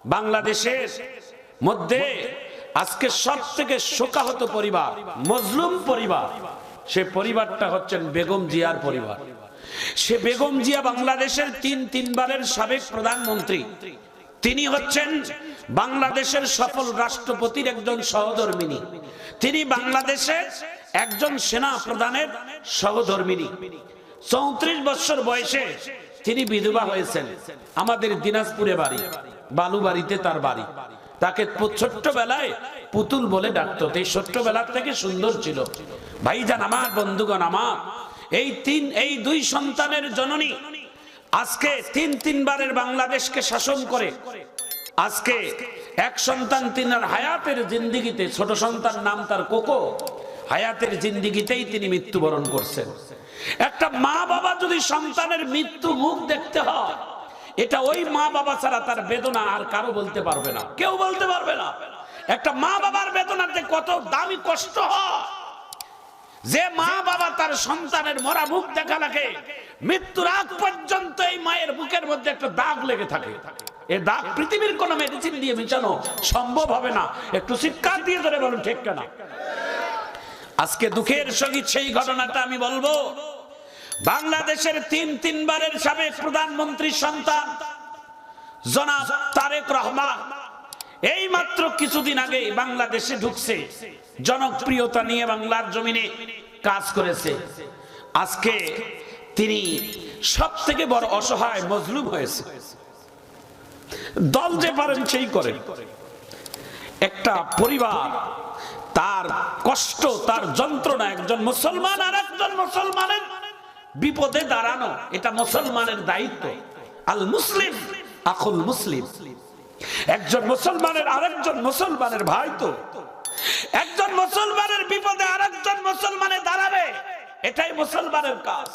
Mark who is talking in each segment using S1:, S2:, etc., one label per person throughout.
S1: বাংলাদেশের মধ্যে আজকে সবথেকে শোকাহত পরিবার, মজলুম পরিবার, সে পরিবারটা হচ্ছেন বেগম জিয়ার পরিবার। সে বেগম জিয়া বাংলাদেশের তিনবারের সাবেক প্রধানমন্ত্রী। তিনি হচ্ছেন বাংলাদেশের সফল রাষ্ট্রপতির একজন সহধর্মিনী। তিনি বাংলাদেশের একজন সেনা প্রধানের সহধর্মিনী। 34 বছর বয়সে তিনি বিধবা হয়েছেন। আমাদের দিনাজপুরে বাড়ি, বালুবাড়িতে তার বাড়ি। তাকে ছোট্টবেলায় পুতুল বলে ডাকতো। এই ছোট্টবেলার থেকে সুন্দর ছিল। ভাইজান আমার, বন্ধুগণ আমার, এই দুই সন্তানের জননী আজকে তিনবারের বাংলাদেশকে শাসন করে। আজকে এক সন্তান তিনার হায়াতের জিন্দিগিতে, ছোট সন্তান নাম তার কোকো, হায়াতের জিন্দিগিতেই তিনি মৃত্যুবরণ করছেন। একটা মা বাবা যদি সন্তানের মৃত্যু মুখ দেখতে হয়, এটা ওই মা বাবা ছাড়া তার বেদনা আর কারো বলতে পারবে না, কেউ বলতে পারবে না। একটা মা বাবার বেদনাতে কত দামি কষ্ট হয়। যে মা বাবা তার সন্তানের মরা মুখ দেখা লাগে, মৃত্যুর আগ পর্যন্ত এই মায়ের বুকের মধ্যে একটা দাগ লেগে থাকে। এই দাগ পৃথিবীর কোন মেডিসিন দিয়ে মিটানো সম্ভব হবে না। একটু চিৎকার দিয়ে ধরে বলুন ঠিক কেনা? আজকে দুঃখের সহিত সেই ঘটনাটা আমি বলবো। বাংলাদেশের তিনবারের সাবেক প্রধানমন্ত্রীর সন্তান জনাব তারেক রহমান এই মাত্র কিছুদিন আগে বাংলাদেশে ঢুকছে, জনপ্রিয়তা নিয়ে বাংলার জমিনে কাজ করেছে। আজকে তিনি সব থেকে বড় অসহায় মজলুম হয়েছে। দল যে পারেন সেই করেন। একটা পরিবার, তার কষ্ট, তার যন্ত্রণা, একজন মুসলমান আর একজন মুসলমানের বিপদে দাঁড়ানো, এটা মুসলমানের দায়িত্ব। আল মুসলিম আখুল মুসলিম। একজন মুসলমানের আরেকজন মুসলমানের ভাই তো। একজন মুসলমানের বিপদে আরেকজন মুসলমানে দাঁড়াবে, এটাই মুসলমানের কাজ।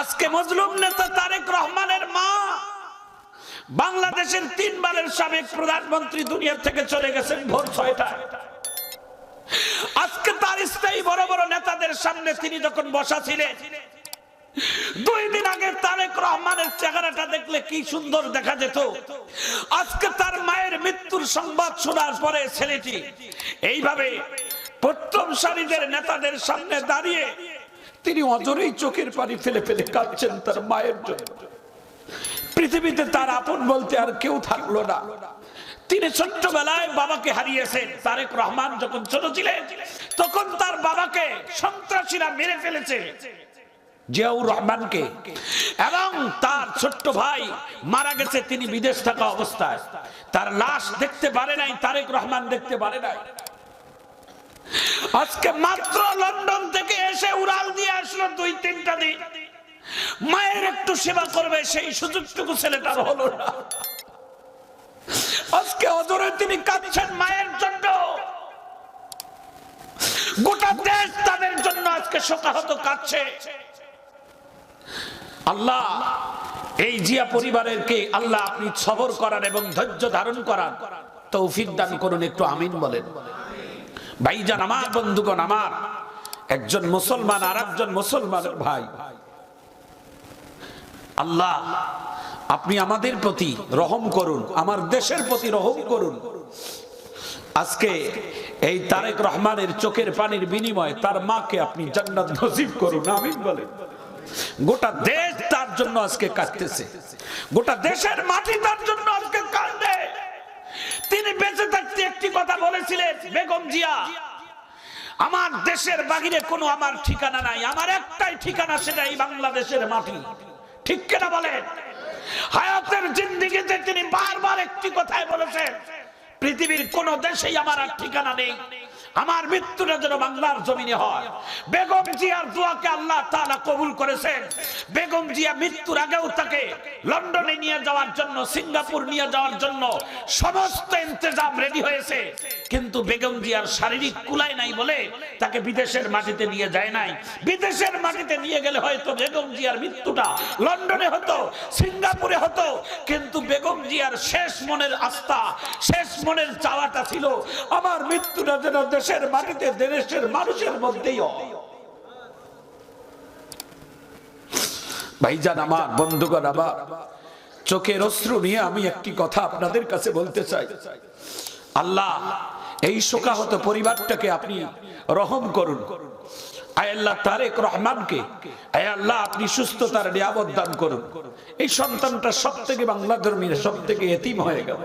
S1: আজকে মজলুম নেতা তারেক রহমানের মা, বাংলাদেশের তিনবারের সাবেক প্রধানমন্ত্রী, দুনিয়া থেকে চলে গেছেন ভোর 6টায়। আজকে তার স্থায়ী বড় বড় নেতাদের সামনে তিনি যখন বসা ছিলেন, 2 দিন আগে তারেক রহমানের চেহারাটা দেখলে কি সুন্দর দেখা যেত। আজকে তার মায়ের মৃত্যুর সংবাদ শোনার পরে ছেলেটি এইভাবে প্রথম সারিদের নেতাদের সামনে দাঁড়িয়ে তিনি অজরেই চোখের পানি ফেলে ফেলে কাঁদছেন তার মায়ের জন্য। পৃথিবীতে তার আপন বলতে আর কেউ থাকলো না। তিনি ছোট্টবেলায় বাবাকে হারিয়েছেন। তারেক রহমান যখন ছোট ছিলেন তখন তার বাবাকে সন্ত্রাসীরা মেরে ফেলেছে, জিয়াউর রহমানকে, এবং তার ছোট্ট ভাই মারা গেছে তিনি বিদেশ থাকা অবস্থায়। তার লাশ দেখতে পারে নাই, তারেক রহমান দেখতে পারে নাই। আজকে মাত্র লন্ডন থেকে এসে উড়াল দিয়ে আসলো 2-3টা দিন, মায়ের একটু সেবা করবে সেই সুযোগটুকু ছেলেটার হলো না। আজকে অজরে তিনি কাঁদছেন মায়ের জন্য। গোটা দেশ তাদের জন্য আজকে শোকাহত কাঁদছে। আল্লাহ এই জিয়া পরিবারেরকে আল্লাহ আপনি সবর করার এবং ধৈর্য ধারণ করার তৌফিক দান করুন। একটু আমিন বলেন। ভাইজান আমার, বন্ধুগণ আমার, একজন মুসলমান আর একজন মুসলমানের ভাই, আল্লাহ আপনি আমাদের প্রতি রহম করুন, আমার দেশের প্রতি রহম করুন। আজকে এই তারেক রহমানের চোখের পানির বিনিময়ে তার মাকে আপনি জান্নাত নসিব করুন। আমিন বলেন। গোটা দেশ তার জন্য আজকে কাঁদতেছে, গোটা দেশের মাটি তার জন্য আজকে কাঁদে। তিনি বেঁচে থাকতে একটি কথা বলেছিলেন, বেগম জিয়া, আমার দেশের বাহিরে কোনো আমার ঠিকানা নাই, আমার একটাই ঠিকানা, সেটাই বাংলাদেশের মাটি। ঠিক কিনা বলেন? হায়াতের জিন্দেগিতে তিনি বারবার একটি কথাই বলেছেন, পৃথিবীর কোন দেশেই আমার আর ঠিকানা নেই, আমার মৃত্যুটা যেন বাংলার জমিনে হয়। বেগম জিয়ার দোয়াকে আল্লাহ তাআলা কবুল করেছেন। বেগম জিয়া মৃত্যুর আগেও তাকে লন্ডনে নিয়ে যাওয়ার জন্য, সিঙ্গাপুর নিয়ে যাওয়ার জন্য সমস্ত ইন্তজাম রেডি হয়েছে, কিন্তু বেগম জিয়ার শারীরিক কুলায় নাই বলে তাকে বিদেশের মাটিতে নিয়ে যায় নাই। বিদেশের মাটিতে নিয়ে গেলে হয়তো বেগম জিয়ার মৃত্যুটা লন্ডনে হতো, সিঙ্গাপুরে হতো, কিন্তু বেগম জিয়ার শেষ মনের আস্থা, শেষ মনের চাওয়াটা ছিল আমার মৃত্যুটা যেন দেশের মাটিতে, দেশের মানুষের মধ্যেই হয়। ভাইজান আমার, বন্ধুগণ আমার, চোখের অশ্রু নিয়ে আমি একটি কথা আপনাদের কাছে বলতে চাই। আল্লাহ এই শোকাহত পরিবারটাকে আপনি রহম করুন। আয় আল্লাহ তারেক রহমানকে আয় আল্লাহ আপনি সুস্থতার নিয়ামত দান করুন। এই সন্তানটা সব থেকে বাংলা ধর্মীর সব থেকে এতিম হয়ে গেল,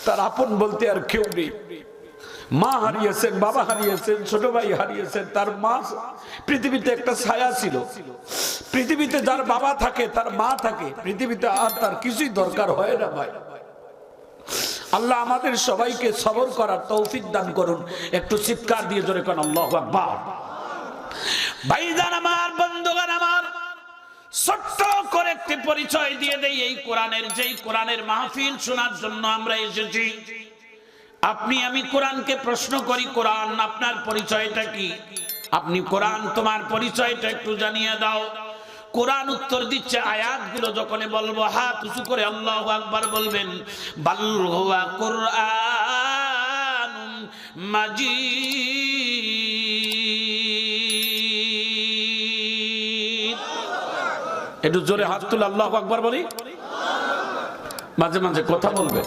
S1: তার আপন বলতে আর কেউ নেই। মা হারিয়েছেন, বাবা হারিয়েছেন, ছোট ভাই হারিয়েছেন। তার মা পৃথিবীতে একটা ছায়া ছিল। পৃথিবীতে যার বাবা থাকে, তার মা থাকে, পৃথিবীতে আর তার কিছুই দরকার হয় না ভাই। আল্লাহ আমাদের সবাইকে সবর করার তৌফিক দান করুন। একটু চিৎকার দিয়ে জোরে কোন আল্লাহু আকবার। ভাইজান আমার, বন্ধুগণ আমার, ছোট্ট করে একটি পরিচয় দিয়ে দেই। এই কোরআনের, যেই কোরআনের মাহফিল শোনার জন্য আমরা এসেছি, আপনি আমি কোরআনকে প্রশ্ন করি, কোরআন আপনার পরিচয়টা কি? আপনি কোরআন তোমার পরিচয়টা একটু জানিয়ে দাও। কোরআন উত্তর দিচ্ছে আয়াতগুলো যখন বলবো হাত উঁচু করে আল্লাহু আকবার বলবেন। বাল হুয়া কুরআনুম মাজিদ। একটু জোরে হাত তুলে আল্লাহু আকবার বলি। মাঝে মাঝে কথা বলবে।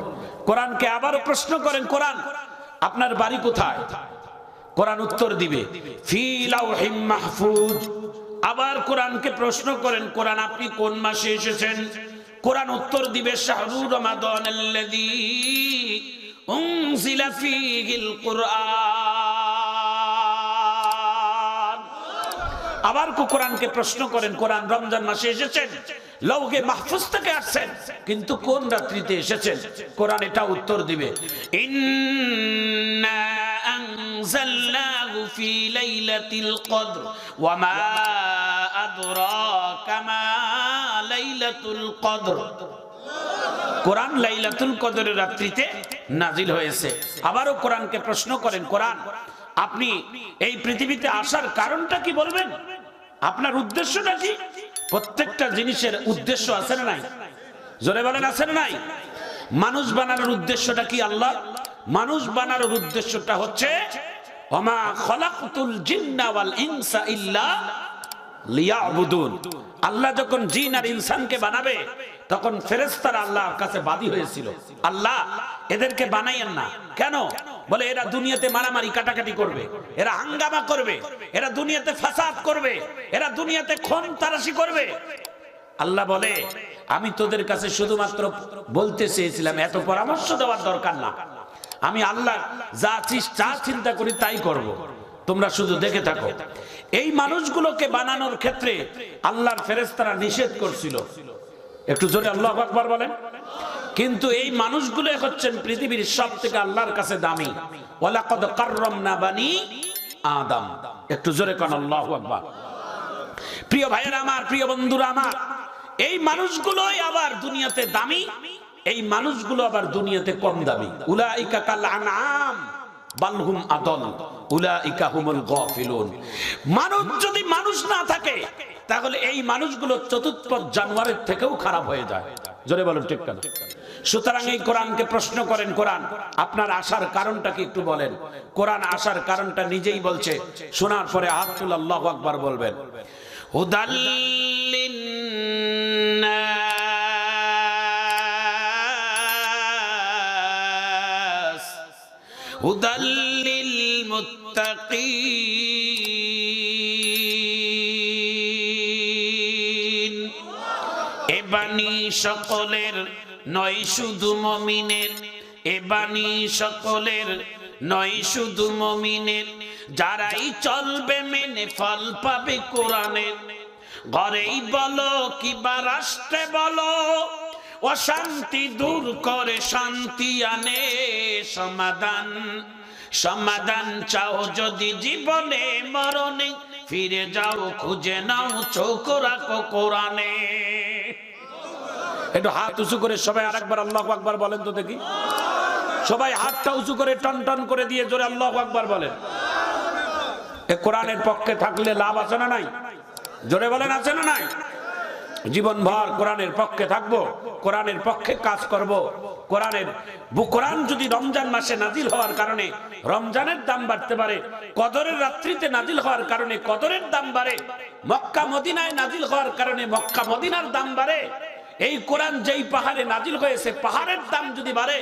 S1: কোরআনকে আবারও প্রশ্ন করেন, কোরআন আপনার বাড়ি কোথায়? কোরআন উত্তর দিবে ফি লাউহিম মাহফুজ। আবার কোরআনকে প্রশ্ন করেন, কোরআন আপনি কোন মাসে এসেছেন? কোরআন উত্তর দিবে শাহরুর রমাদানাল্লাযী উনজিলা ফীহিল কুরআন। আবার কোরআনকে প্রশ্ন করেন, কোরআন রমজান মাসে এসেছেন? লৌহে মাহফুজ থেকে আসছেন, কিন্তু কোন রাত্রিতে এসেছেন? কোরআন এটা উত্তর দিবে ইন্না আনজালনাহু ফি লাইলাতিল কদর ওয়া মা আদরাকা মা লাইলাতুল কদর। কোরআন লাইলাতুল কদরের রাত্রিতে নাজিল হয়েছে। আবারও কোরআনকে প্রশ্ন করেন, কোরআন আপনি এই পৃথিবীতে আসার কারণটা কি বলবেন? আপনার উদ্দেশ্যটা কি? প্রত্যেকটা জিনিসের উদ্দেশ্য আছে না নাই? জোরে বলেন আছে না নাই? মানুষ বানানোর উদ্দেশ্যটা কি? আল্লাহ মানুষ বানানোর উদ্দেশ্যটা হচ্ছে ওমা খলাকতুল জিন্না ওয়াল ইনসা ইল্লা লিয়াবুদুন। আল্লাহ যখন জিন আর ইনসানকে বানাবে তখন ফেরেশতারা আল্লাহর কাছে বাদী হয়েছিল, আল্লাহ এদেরকে বানাইয়েন না। কেন? বলে এরা দুনিয়াতে মারামারি কাটাকাটি করবে, এরা হাঙ্গামা করবে, এরা দুনিয়াতে ফাসাদ করবে, এরা দুনিয়াতে খুন তারাশি করবে। আল্লাহ বলে আমি তোদের কাছে শুধুমাত্র বলতে চেয়েছিলাম, এত পরামর্শ দেওয়ার দরকার না। আমি আল্লাহ যা চিন্তা করি তাই করব, তোমরা শুধু দেখে থাকো। এই মানুষগুলোকে বানানোর ক্ষেত্রে আল্লাহর ফেরেশতারা নিষেধ করছিল। একটু জোরে আল্লাহু আকবার বলেন। কিন্তু এই মানুষগুলো হচ্ছেন পৃথিবীর সবথেকে আল্লাহর কাছে দামি। ওয়ালাকাদ কাররামনা বানি আদম। একটু জোরে কোন আল্লাহু আকবার। প্রিয় ভাইয়েরা আমার, প্রিয় বন্ধুরা আমার, এই মানুষগুলোই আবার দুনিয়াতে দামি, এই মানুষগুলো আবার দুনিয়াতে কম দামি। উলাইকা কাল আনআম বাল হুম আদল উলাইকা হুমুল গাফিলুন। মানুষ যদি মানুষ না থাকে তাহলে এই মানুষগুলো চতুষ্পদ জানোয়ারের থেকেও খারাপ হয়ে যায়। জোরে বলুন ঠিক কেন? সুতরাং এই কোরআনকে প্রশ্ন করেন, কোরআন আপনার আসার কারণটা কি একটু বলেন। কোরআন আসার কারণটা নিজেই বলছে, শোনার পরে হাত তুলে আল্লাহু আকবার বলবেন। হুদাল লিন্নাস হুদাল লিল মুত্তাকিন। এ বাণী সকলের নয় শুধু মুমিনের, এ বাণী সকলের নয় শুধু মুমিনের, যারাই চলবে মেনে ফল পাবে কোরআনের। ঘরেই বলো কিবা রাষ্ট্রে বলো, অশান্তি দূর করে শান্তি আনে সমাধান। সমাধান চাও যদি জীবনে মরণে, ফিরে যাও খুঁজে নাও চোখ রাখো কোরআনে। একটু হাত উঁচু করে সবাই আরেকবার আল্লাহু আকবার বলেন তো দেখি। সবাই হাতটা উঁচু করে টন টন করে দিয়ে জোরে আল্লাহু আকবার বলেন। এ কোরআনের পক্ষে থাকলে লাভ আছে না নাই? জোরে বলেন আছে না নাই? জীবনভর কোরআনের পক্ষে থাকবো, কোরআনের পক্ষে কাজ করব। কোরআন যদি রমজান মাসে নাজিল হওয়ার কারণে রমজানের দাম বাড়তে পারে, কদরের রাত্রিতে নাজিল হওয়ার কারণে কদরের দাম বাড়ে, মক্কা মদিনায় নাজিল হওয়ার কারণে মক্কা মদিনার দাম বাড়ে, এই কোরআন যেই পাহাড়ে নাজিল হয়েছে, পাহাড়ের দাম যদি বাড়ে,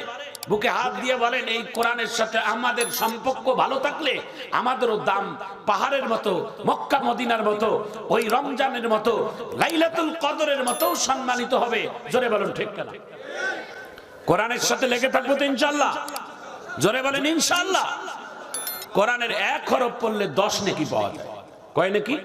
S1: বুকে হাত দিয়ে বলেন এই কোরআনের সাথে আমাদের সম্পর্ক ভালো থাকলে আমাদেরও দাম পাহাড়ের মতো, মক্কা মদিনার মতো, ওই রমজানের মতো, লাইলাতুল কদরের মতো সম্মানিত হবে। জোরে বলুন ঠিক কিনা? কোরআনের সাথে লেগে থাকবো তো ইনশাআল্লাহ। জোরে বলেন ইনশাআল্লাহ। কোরআনের এক হরফ পড়লে 10 নেকি পাওয়া যায়। কয় নেকি?